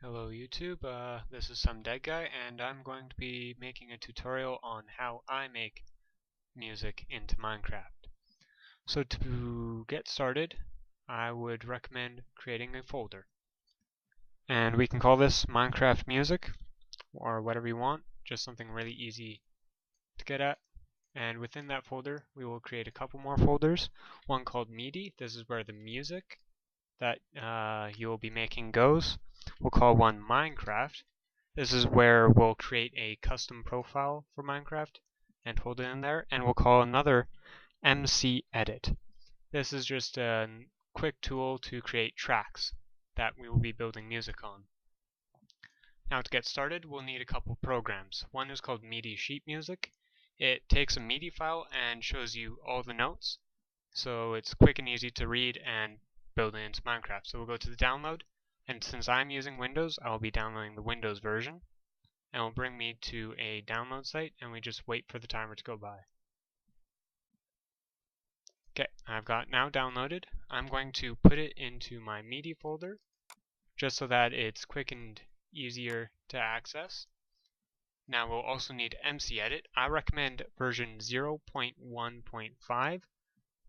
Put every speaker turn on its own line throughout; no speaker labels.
Hello YouTube, this is some dead guy and I'm going to be making a tutorial on how I make music into Minecraft. So to get started, I would recommend creating a folder. And we can call this Minecraft Music or whatever you want, just something really easy to get at. And within that folder, we will create a couple more folders. One called Midis, this is where the music that you will be making goes. We'll call one Minecraft. This is where we'll create a custom profile for Minecraft and hold it in there, and we'll call another MC Edit. This is just a quick tool to create tracks that we will be building music on. Now to get started, we'll need a couple programs. One is called Midis Sheet Music. It takes a MIDI file and shows you all the notes, so it's quick and easy to read and build it into Minecraft. So we'll go to the download, and since I'm using Windows, I'll be downloading the Windows version, and it will bring me to a download site, and we just wait for the timer to go by. Okay, I've got now downloaded. I'm going to put it into my MIDI folder, just so that it's quick and easier to access. Now we'll also need MC Edit. I recommend version 0.1.5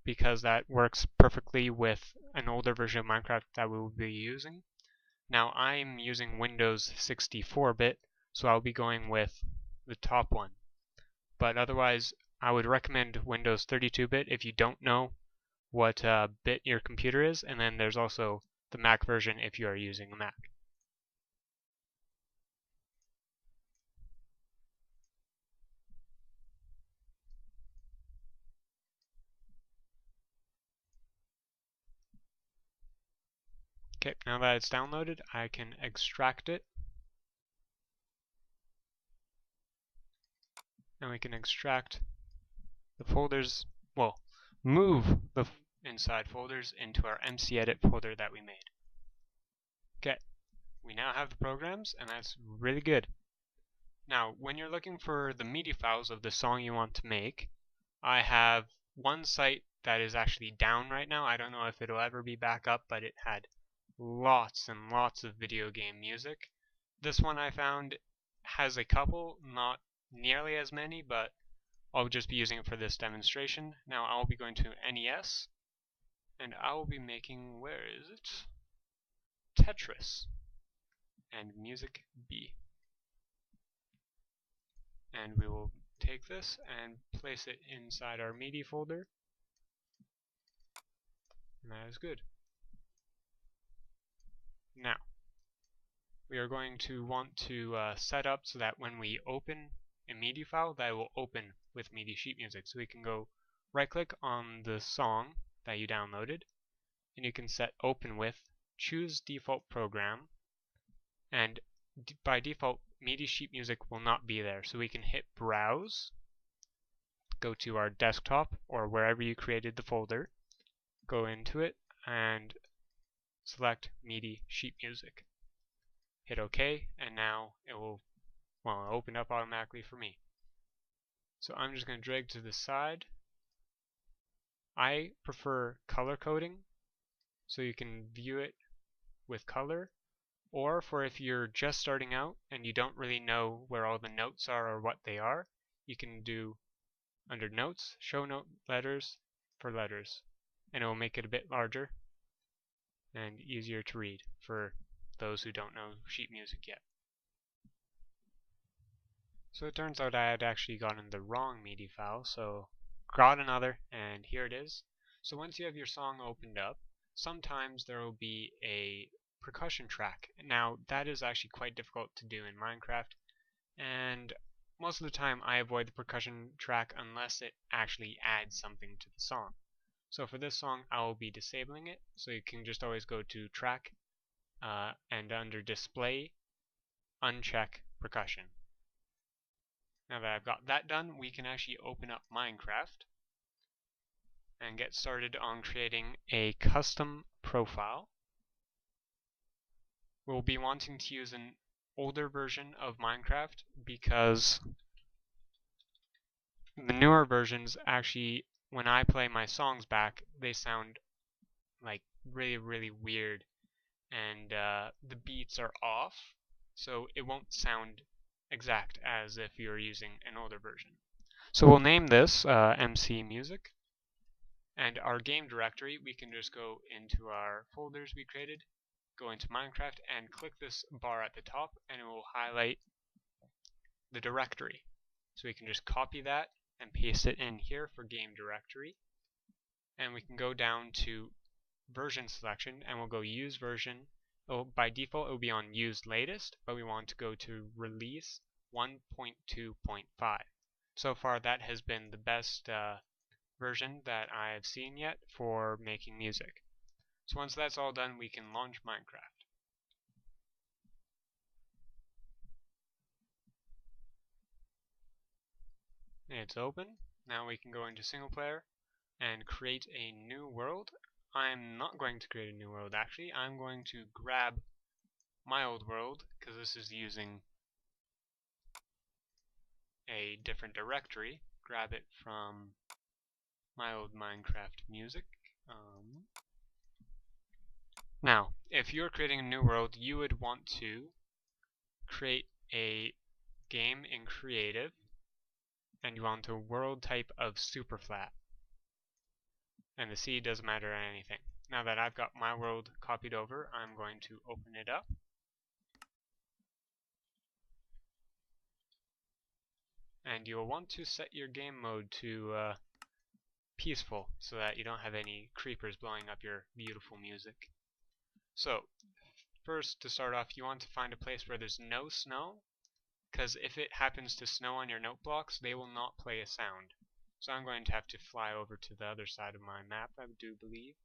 because that works perfectly with an older version of Minecraft that we will be using. Now I'm using Windows 64-bit, so I'll be going with the top one. But otherwise, I would recommend Windows 32-bit if you don't know what bit your computer is, and then there's also the Mac version if you are using a Mac. Okay, now that it's downloaded, I can extract it. And we can extract the folders, well, move the inside folders into our MC Edit folder that we made. Okay, we now have the programs, and that's really good. Now, when you're looking for the MIDI files of the song you want to make, I have one site that is actually down right now. I don't know if it'll ever be back up, but it had lots and lots of video game music. This one I found has a couple, not nearly as many, but I'll just be using it for this demonstration. Now I'll be going to NES, and I will be making, where is it? Tetris, and music B. And we will take this and place it inside our MIDI folder, and that is good. Now, we are going to want to set up so that when we open a MIDI file, that it will open with MIDI sheet music. So we can go right-click on the song that you downloaded, and you can set Open With, choose Default Program, and by default, MIDI sheet music will not be there. So we can hit Browse, go to our desktop or wherever you created the folder, go into it, and select MIDI sheet music. Hit OK, and now it will, well, open up automatically for me. So I'm just going to drag to the side. I prefer color coding, so you can view it with color, or for if you're just starting out and you don't really know where all the notes are or what they are, you can do under Notes, Show Note Letters for letters, and it will make it a bit larger and easier to read for those who don't know sheet music yet. So it turns out I had actually gotten the wrong MIDI file, so got another, and here it is. So once you have your song opened up, sometimes there will be a percussion track. Now that is actually quite difficult to do in Minecraft, and most of the time I avoid the percussion track unless it actually adds something to the song. So for this song I will be disabling it, so you can just always go to Track and under Display, uncheck percussion. Now that I've got that done, we can actually open up Minecraft and get started on creating a custom profile. We'll be wanting to use an older version of Minecraft because the newer versions actually, when I play my songs back, they sound like really, really weird and the beats are off, so it won't sound exact as if you're using an older version. So we'll name this MC Music, and our game directory, we can just go into our folders we created, go into Minecraft, and click this bar at the top, and it will highlight the directory. So we can just copy that and paste it in here for game directory, and we can go down to version selection, and we'll go use version. By default it will be on use latest, but we want to go to release 1.2.5. So far that has been the best version that I have seen yet for making music. So once that's all done, we can launch Minecraft. It's open. Now we can go into single player and create a new world. I'm not going to create a new world actually. I'm going to grab my old world because this is using a different directory. Grab it from my old Minecraft music. Now, if you're creating a new world, you would want to create a game in creative, and you want a world type of super flat. And the C doesn't matter anything. Now that I've got my world copied over, I'm going to open it up. And you'll want to set your game mode to peaceful so that you don't have any creepers blowing up your beautiful music. So, first to start off, you want to find a place where there's no snow, because if it happens to snow on your note blocks, they will not play a sound. So I'm going to have to fly over to the other side of my map, I do believe.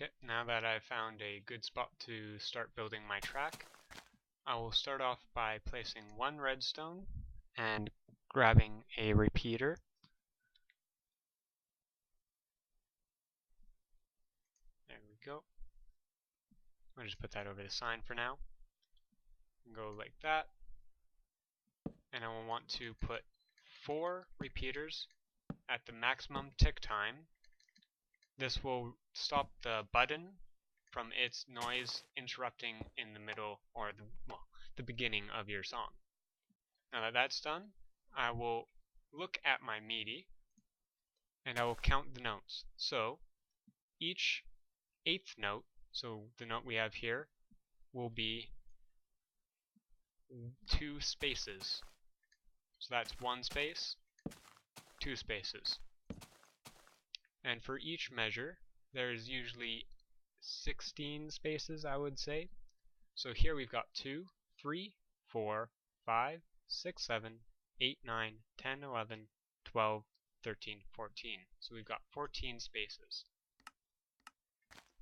Okay, now that I've found a good spot to start building my track, I will start off by placing one redstone and grabbing a repeater. There we go. I'll just put that over the sign for now. Go like that. And I will want to put 4 repeaters at the maximum tick time. This will stop the button from its noise interrupting in the middle or the beginning of your song. Now that that's done, I will look at my MIDI and I will count the notes. So each 8th note, so the note we have here, will be 2 spaces. So that's 1 space, 2 spaces. And for each measure, there's usually 16 spaces, I would say. So here we've got 2, 3, 4, 5, 6, 7, 8, 9, 10, 11, 12, 13, 14. So we've got 14 spaces.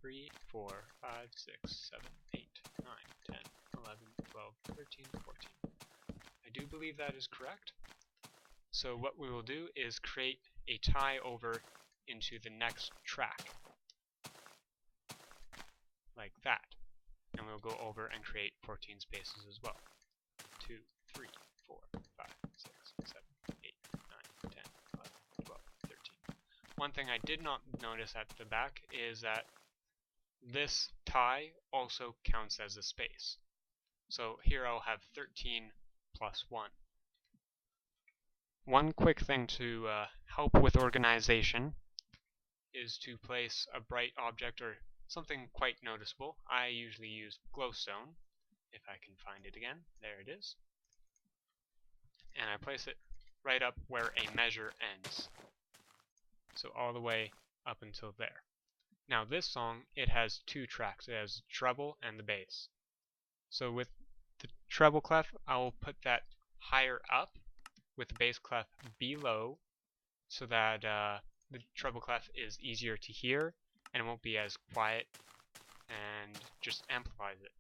3, 4, 5, 6, 7, 8, 9, 10, 11, 12, 13, 14. I do believe that is correct. So what we will do is create a tie over into the next track, like that. And we'll go over and create 14 spaces as well. 2, 3, 4, 5, 6, 7, 8, 9, 10, 11, 12, 13. One thing I did not notice at the back is that this tie also counts as a space. So here I'll have 13 plus 1. One quick thing to help with organization is to place a bright object or something quite noticeable. I usually use glowstone, if I can find it again. There it is. And I place it right up where a measure ends. So all the way up until there. Now this song, it has 2 tracks. It has the treble and the bass. So with the treble clef, I will put that higher up with the bass clef below so that the treble clef is easier to hear and it won't be as quiet and just amplifies it.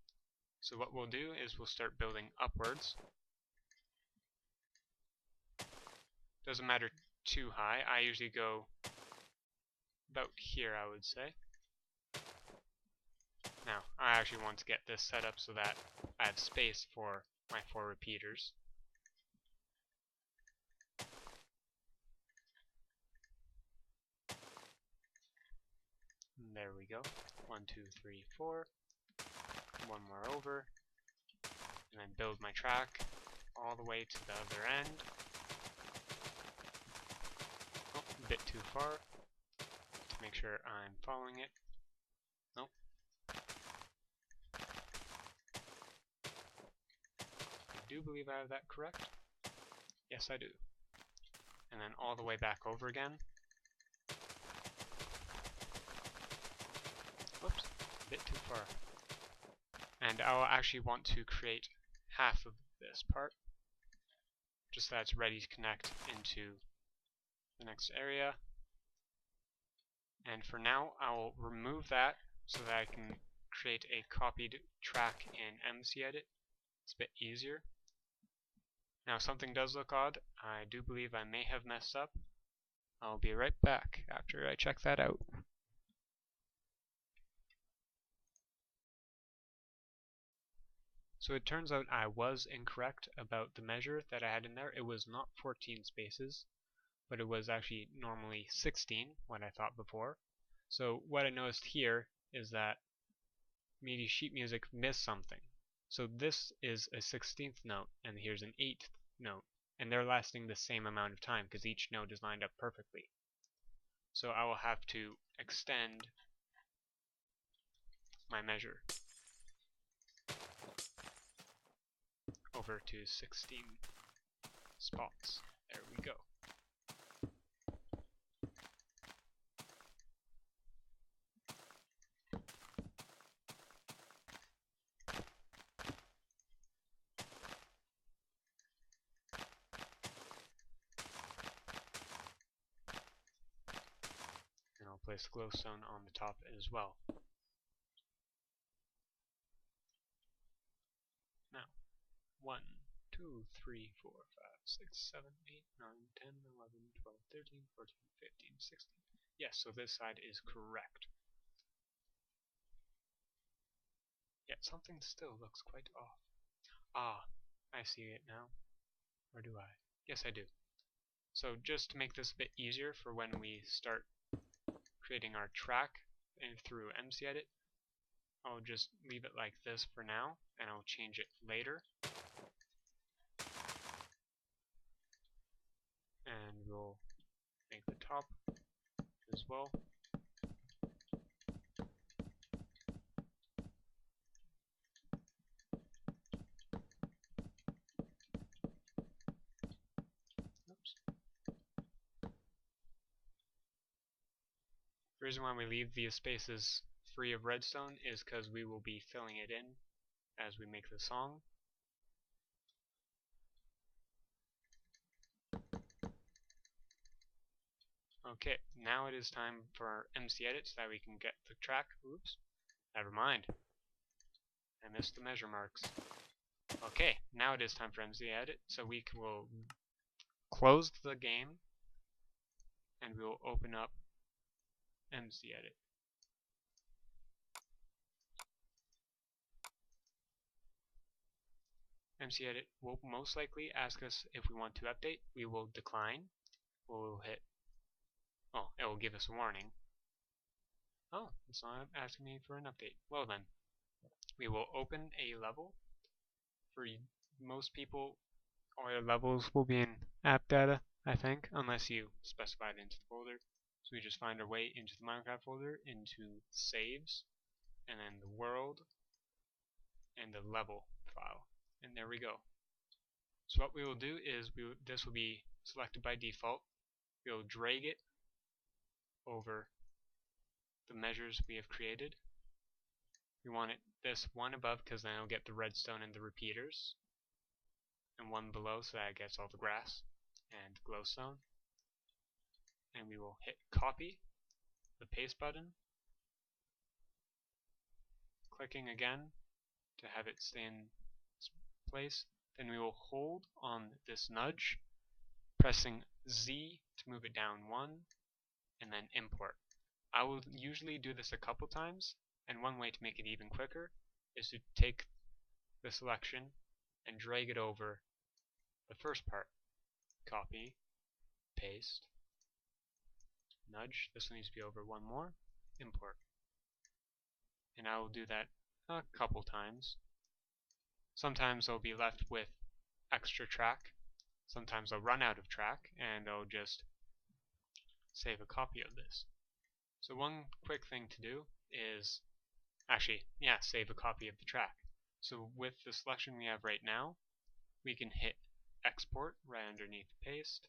So what we'll do is we'll start building upwards. Doesn't matter too high. I usually go about here, I would say. Now, I actually want to get this set up so that I have space for my 4 repeaters. And there we go. 1, 2, 3, 4. One more over. And then build my track all the way to the other end. Oh, a bit too far. To make sure I'm following it. Nope. I do believe I have that correct. Yes, I do. And then all the way back over again. Whoops, a bit too far. And I'll actually want to create half of this part, just so that's ready to connect into the next area. And for now, I'll remove that so that I can create a copied track in MCEdit. It's a bit easier. Now, something does look odd. I do believe I may have messed up. I'll be right back after I check that out. So it turns out I was incorrect about the measure that I had in there. It was not 14 spaces, but it was actually normally 16, what I thought before. So what I noticed here is that Midis sheet music missed something. So this is a 16th note, and here's an 8th note, and they're lasting the same amount of time because each note is lined up perfectly. So I will have to extend my measure over to 16 spots. There we go. And I'll place glowstone on the top as well. Now, 1, 2, 3, 4, 5, 6, 7, 8, 9, 10, 11, 12, 13, 14, 15, 16. Yes, so this side is correct. Yet something still looks quite off. Ah, I see it now. Or do I? Yes, I do. So just to make this a bit easier for when we start creating our track through MCEdit, I'll just leave it like this for now, and I'll change it later. And we'll make the top as well. Oops. The reason why we leave these spaces free of redstone is because we will be filling it in as we make the song. Okay, now it is time for MCEdit so that we can get the track. Oops, never mind. I missed the measure marks. Okay, now it is time for MCEdit, so we will close the game and we will open up MCEdit. MCEdit will most likely ask us if we want to update. We will decline. We'll hit. Oh, it will give us a warning. Oh, it's not asking me for an update. Well then, we will open a level. For most people, all your levels will be in app data, I think, unless you specify it into the folder. So we just find our way into the Minecraft folder, into saves, and then the world, and the level file. And there we go. So what we will do is this will be selected by default. We will drag it over the measures we have created. We want it this one above because then it'll get the redstone and the repeaters, and one below so that it gets all the grass and glowstone. And we will hit copy, the paste button, clicking again, to have it stay in its place. Then we will hold on this nudge, pressing Z to move it down 1, and then import. I will usually do this a couple times, and one way to make it even quicker is to take the selection and drag it over the first part. Copy, paste, nudge. This one needs to be over one more, import. And I will do that a couple times. Sometimes I'll be left with extra track. Sometimes I'll run out of track, and I'll just save a copy of this. So one quick thing to do is save a copy of the track. So with the selection we have right now, we can hit export right underneath paste,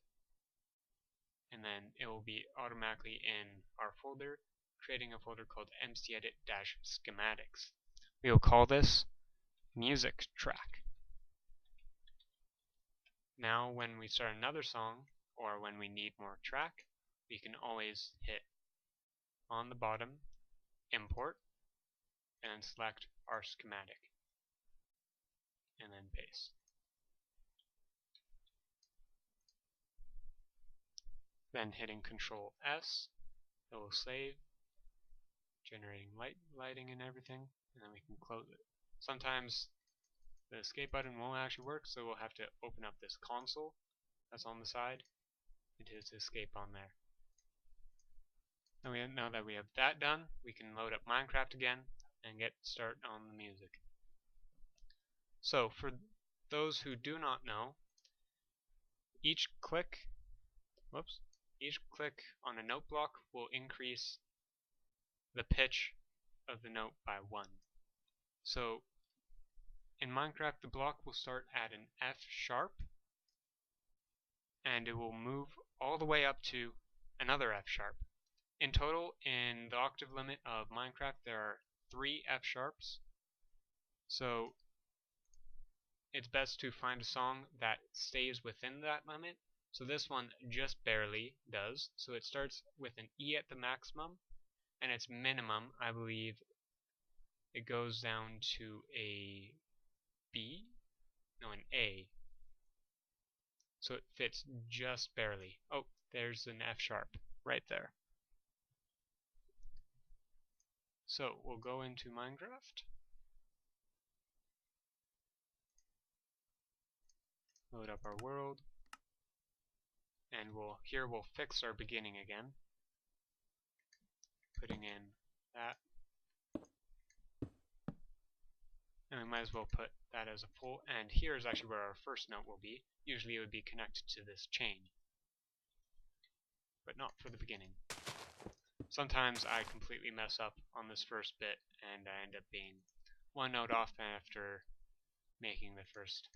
and then it will be automatically in our folder, creating a folder called mcedit-schematics. We will call this music track. Now when we start another song, or when we need more track, we can always hit on the bottom, import, and then select our schematic, and then paste. Then hitting Control S, it will save, generating lighting and everything, and then we can close it. Sometimes the escape button won't actually work, so we'll have to open up this console that's on the side and hit escape on there. Now that we have that done, we can load up Minecraft again and get started on the music. So for those who do not know, each click on a note block will increase the pitch of the note by 1. So in Minecraft, the block will start at an F sharp, and it will move all the way up to another F sharp. In total, in the octave limit of Minecraft, there are 3 F sharps. So it's best to find a song that stays within that limit. So this one just barely does. So it starts with an E at the maximum, and its minimum, I believe, it goes down to a B? No, an A. So it fits just barely. Oh, there's an F sharp right there. So we'll go into Minecraft, load up our world, and here we'll fix our beginning again, putting in that, and we might as well put that as a full, and here is actually where our first note will be. Usually it would be connected to this chain, but not for the beginning. Sometimes I completely mess up on this first bit, and I end up being one note off after making the first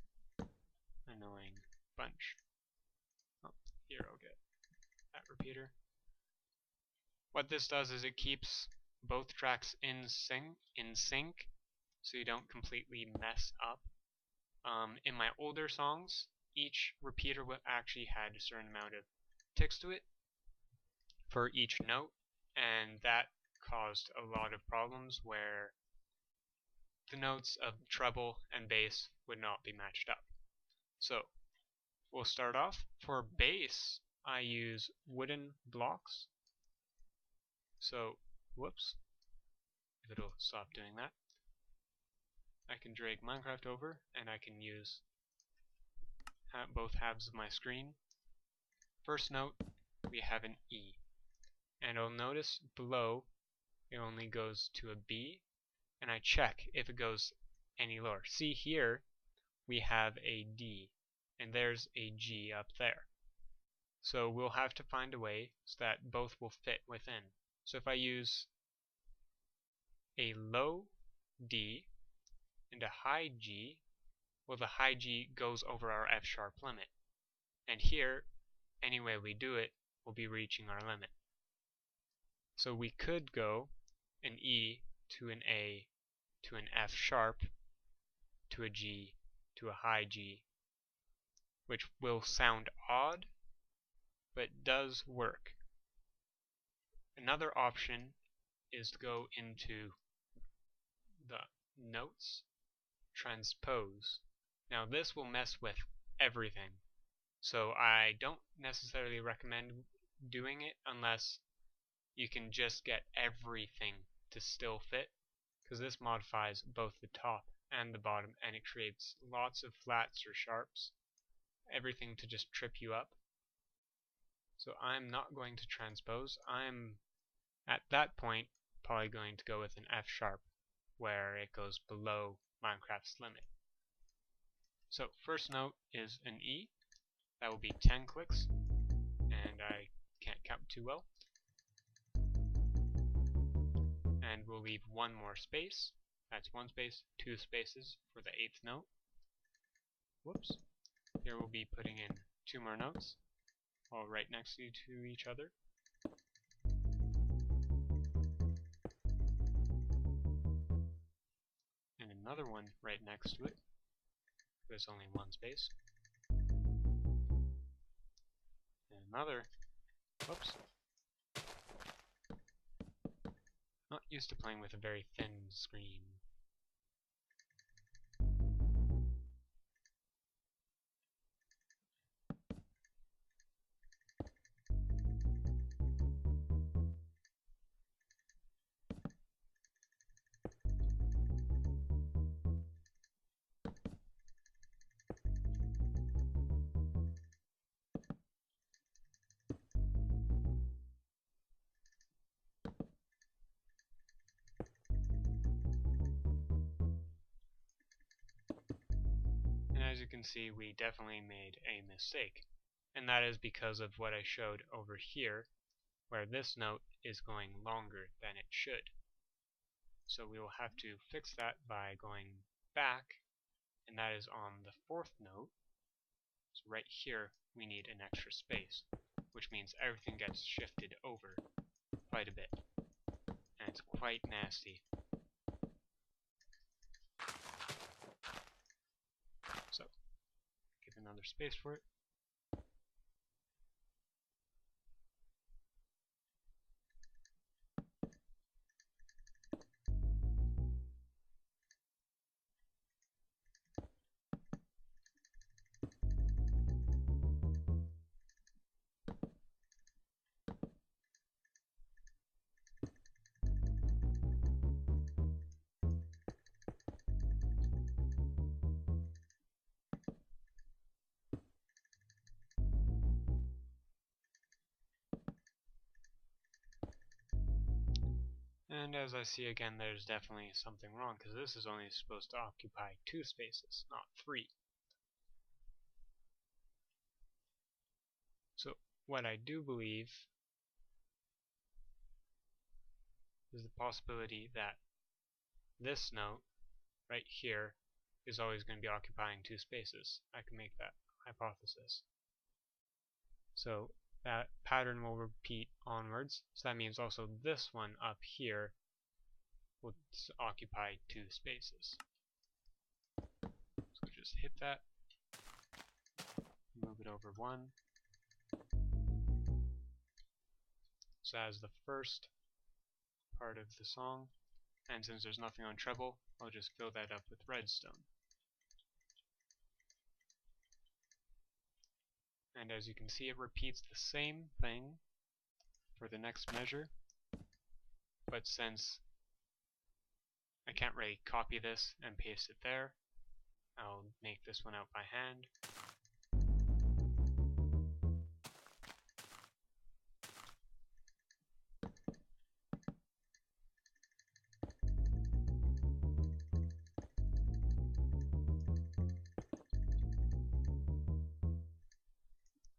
annoying bunch. Oh, here I'll get that repeater. What this does is it keeps both tracks in sync, so you don't completely mess up. In my older songs, each repeater actually had a certain amount of ticks to it for each note, and that caused a lot of problems where the notes of treble and bass would not be matched up. So we'll start off. For bass, I use wooden blocks. So, whoops, if it'll stop doing that. I can drag Minecraft over, and I can use both halves of my screen. First note, we have an E. And I'll notice below it only goes to a B, and I check if it goes any lower. See here, we have a D, and there's a G up there. So we'll have to find a way so that both will fit within. So if I use a low D and a high G, well, the high G goes over our F sharp limit. And here, any way we do it, we'll be reaching our limit. So we could go an E to an A to an F sharp to a G to a high G, which will sound odd, but does work. Another option is to go into the notes transpose. Now this will mess with everything, so I don't necessarily recommend doing it unless you can just get everything to still fit, because this modifies both the top and the bottom, and it creates lots of flats or sharps, everything to just trip you up. So I'm not going to transpose. I'm at that point probably going to go with an F sharp, where it goes below Minecraft's limit. So first note is an E. That will be 10 clicks, and I can't count too well. And we'll leave one more space. That's one space, 2 spaces for the 8th note. Whoops. Here we'll be putting in 2 more notes, all right next to each other. And another one right next to it. There's only one space. And another. Whoops. Not used to playing with a very thin screen. And as you can see, we definitely made a mistake. And that is because of what I showed over here, where this note is going longer than it should. So we will have to fix that by going back, and that is on the 4th note. So right here we need an extra space, which means everything gets shifted over quite a bit, and it's quite nasty. So give another space for it. And as I see again, there's definitely something wrong, because this is only supposed to occupy 2 spaces, not 3. So what I do believe is the possibility that this note right here is always going to be occupying 2 spaces. I can make that hypothesis. So that pattern will repeat onwards, so that means also this one up here will occupy 2 spaces. So just hit that, move it over 1. So as the first part of the song, and since there's nothing on treble, I'll just fill that up with redstone. And as you can see, it repeats the same thing for the next measure, but since I can't really copy this and paste it there, I'll make this one out by hand.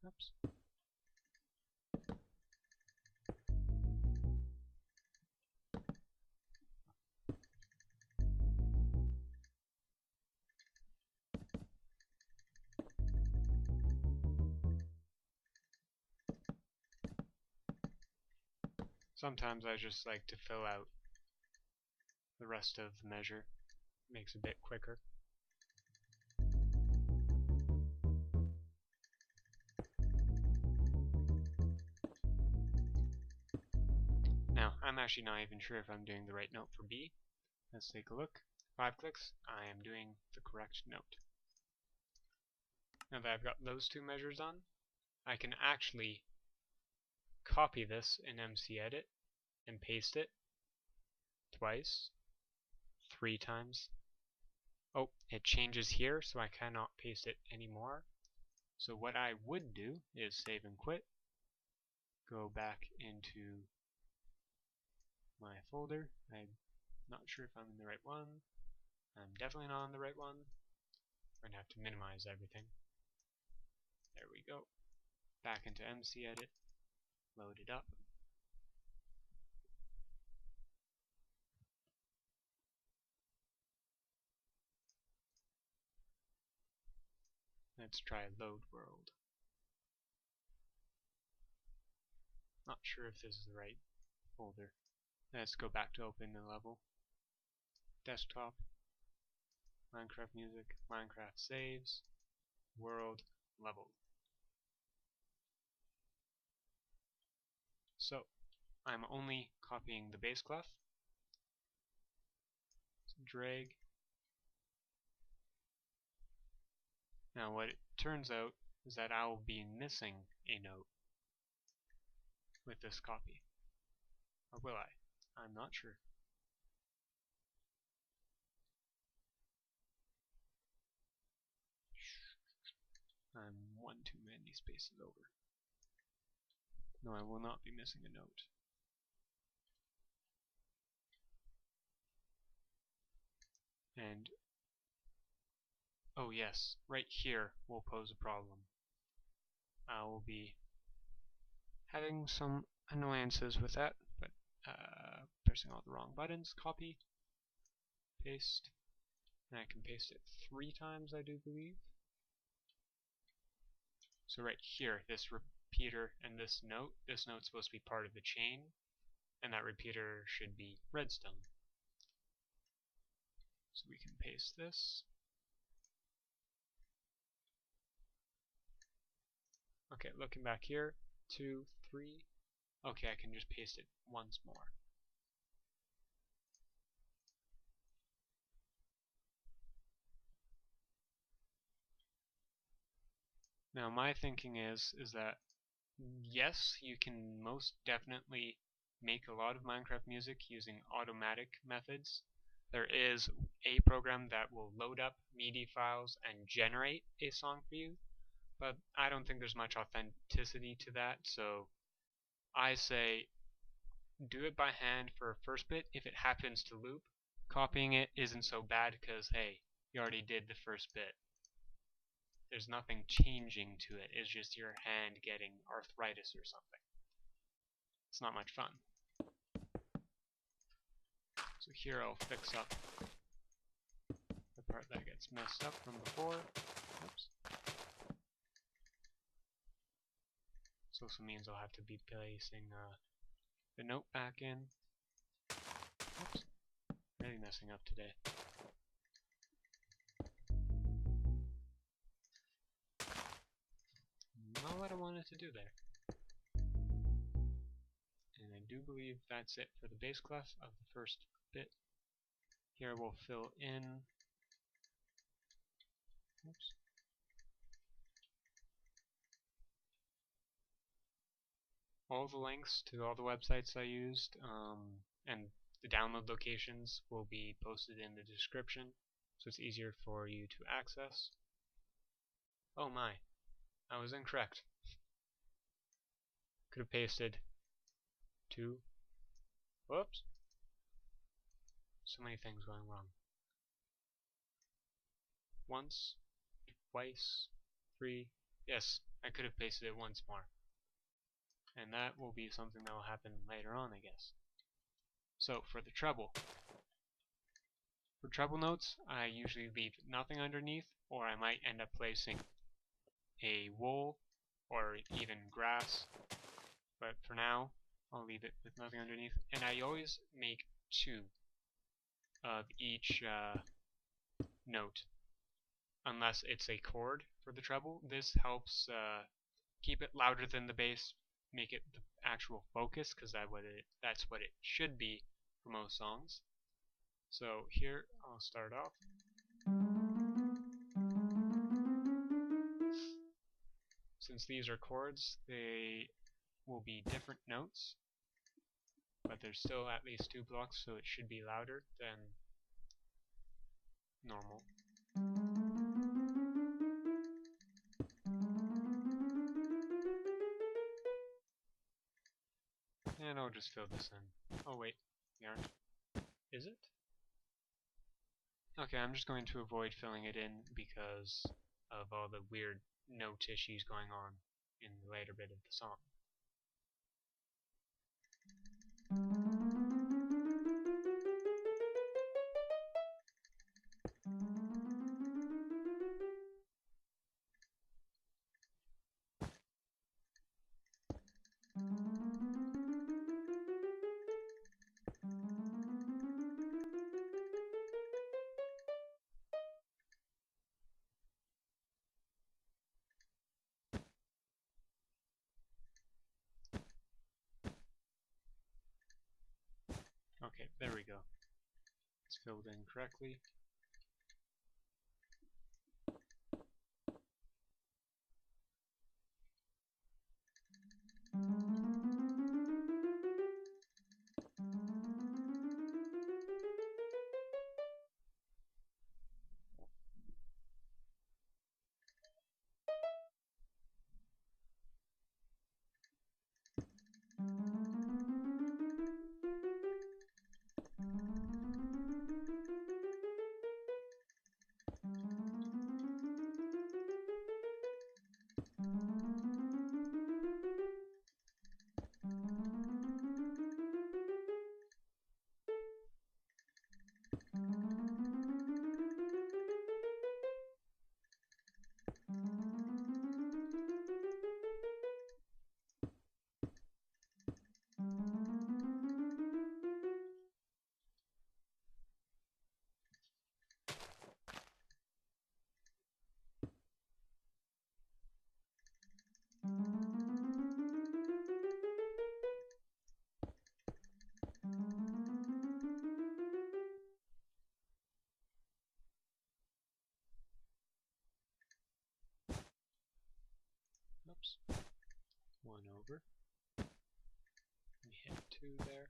Oops. Sometimes I just like to fill out the rest of the measure. It makes it a bit quicker. Now, I'm actually not even sure if I'm doing the right note for B. Let's take a look. If 5 clicks, I am doing the correct note. Now that I've got those two measures on, I can actually copy this in MC Edit and paste it twice, 3 times. Oh, it changes here, so I cannot paste it anymore. So what I would do is save and quit, go back into my folder. I'm not sure if I'm in the right one. I'm definitely not on the right one. I'm going to have to minimize everything. There we go. Back into MC Edit, load it up. Let's try load world. Not sure if this is the right folder. Let's go back to open the level. Desktop, Minecraft music, Minecraft saves, world, level. So, I'm only copying the bass clef. So drag. Now what it turns out is that I will be missing a note with this copy. Or will I? I'm not sure. I'm one too many spaces over. No, I will not be missing a note. And, oh yes, right here will pose a problem. I will be having some annoyances with that, but pressing all the wrong buttons. Copy, paste, and I can paste it 3 times, I do believe. So right here, this repeater and this note's supposed to be part of the chain, and that repeater should be redstone. So we can paste this. Okay, looking back here, 2, 3. Okay, I can just paste it once more. Now my thinking is that yes, you can most definitely make a lot of Minecraft music using automatic methods. There is a program that will load up MIDI files and generate a song for you, but I don't think there's much authenticity to that, so I say do it by hand for a first bit. If it happens to loop, copying it isn't so bad because, hey, you already did the first bit. There's nothing changing to it, it's just your hand getting arthritis or something. It's not much fun. So here I'll fix up the part that gets messed up from before. Oops. This also means I'll have to be placing the note back in. Oops. Really messing up today. Not what I wanted to do there. And I do believe that's it for the bass clef of the first bit. Here we'll fill in. Oops. All the links to all the websites I used and the download locations will be posted in the description, so it's easier for you to access. Oh my, I was incorrect. Could have pasted 2. Whoops. So many things going wrong. Once, twice, 3. Yes, I could have pasted it once more. And that will be something that will happen later on, I guess. So, for the treble. For treble notes, I usually leave nothing underneath, or I might end up placing a wool or even grass. But for now, I'll leave it with nothing underneath. And I always make 2 of each note, unless it's a chord for the treble. This helps keep it louder than the bass, make it the actual focus, because that's what it should be for most songs. So here I'll start off. Since these are chords, they will be different notes, but there's still at least 2 blocks, so it should be louder than normal. And I'll just fill this in. Oh wait, we aren't. Is it? Okay, I'm just going to avoid filling it in because of all the weird note issues going on in the later bit of the song. Okay, there we go. It's filled in correctly. Oops. 1 over. We hit 2 there.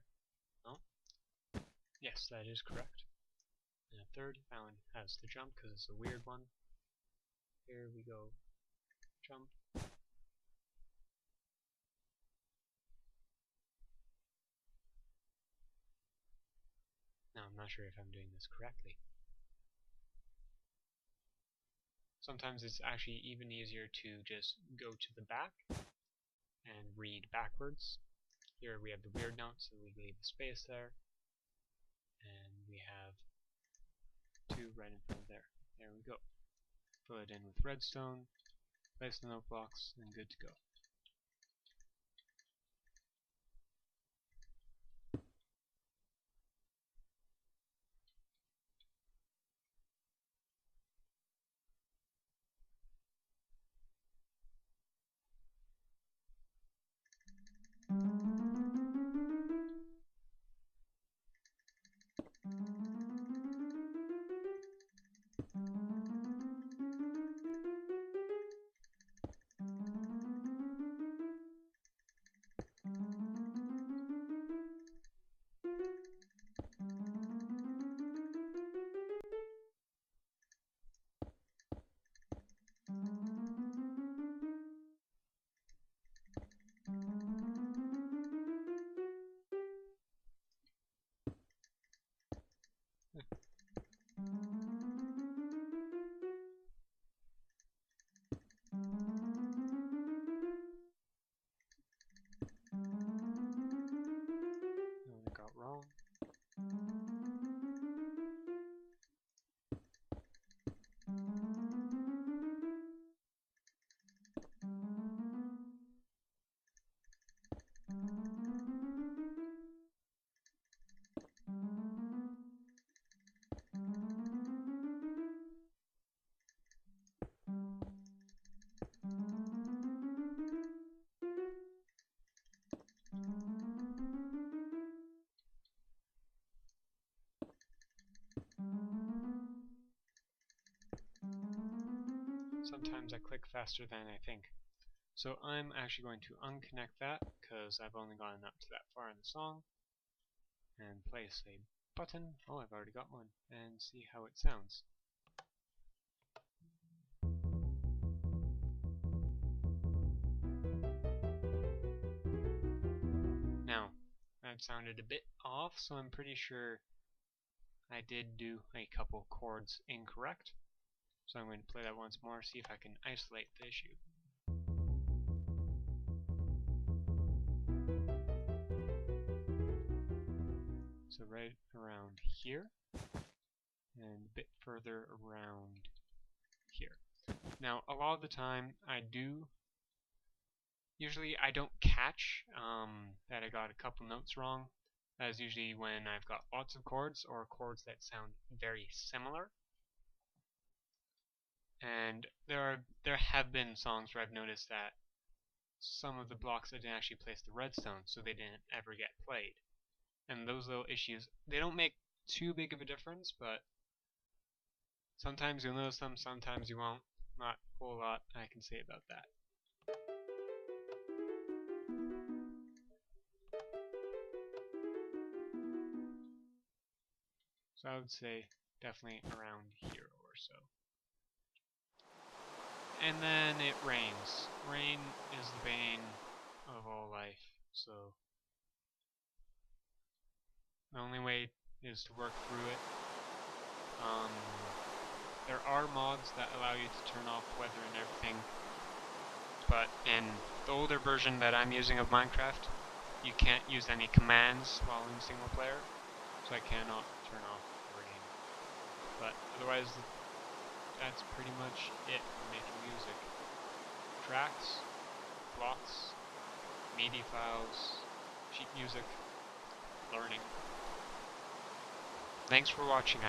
Oh. Yes, that is correct. And a third, that one has the jump because it's a weird one. Here we go. Jump. Now I'm not sure if I'm doing this correctly. Sometimes it's actually even easier to just go to the back and read backwards. Here we have the weird notes, so we leave the space there. And we have 2 right in front of there. There we go. Fill it in with redstone, place the note blocks, and good to go. And it got wrong. Sometimes I click faster than I think. So I'm actually going to unconnect that because I've only gotten up to that far in the song, and place a button. Oh, I've already got one, and see how it sounds. Now, that sounded a bit off, so I'm pretty sure I did do a couple chords incorrect. So I'm going to play that once more, see if I can isolate the issue. So right around here, and a bit further around here. Now, a lot of the time, usually I don't catch that I got a couple notes wrong. That is usually when I've got lots of chords, or chords that sound very similar. And there have been songs where I've noticed that some of the blocks I didn't actually place the redstone, so they didn't ever get played. And those little issues, they don't make too big of a difference, but sometimes you'll notice them, sometimes you won't. Not a whole lot I can say about that. So I would say definitely around here or so. And then it rains. Rain is the bane of all life, so the only way is to work through it. There are mods that allow you to turn off weather and everything, but in the older version that I'm using of Minecraft, you can't use any commands while in single player, so I cannot turn off rain. But otherwise, that's pretty much it for making music. Tracks, blocks, MIDI files, sheet music, learning. Thanks for watching,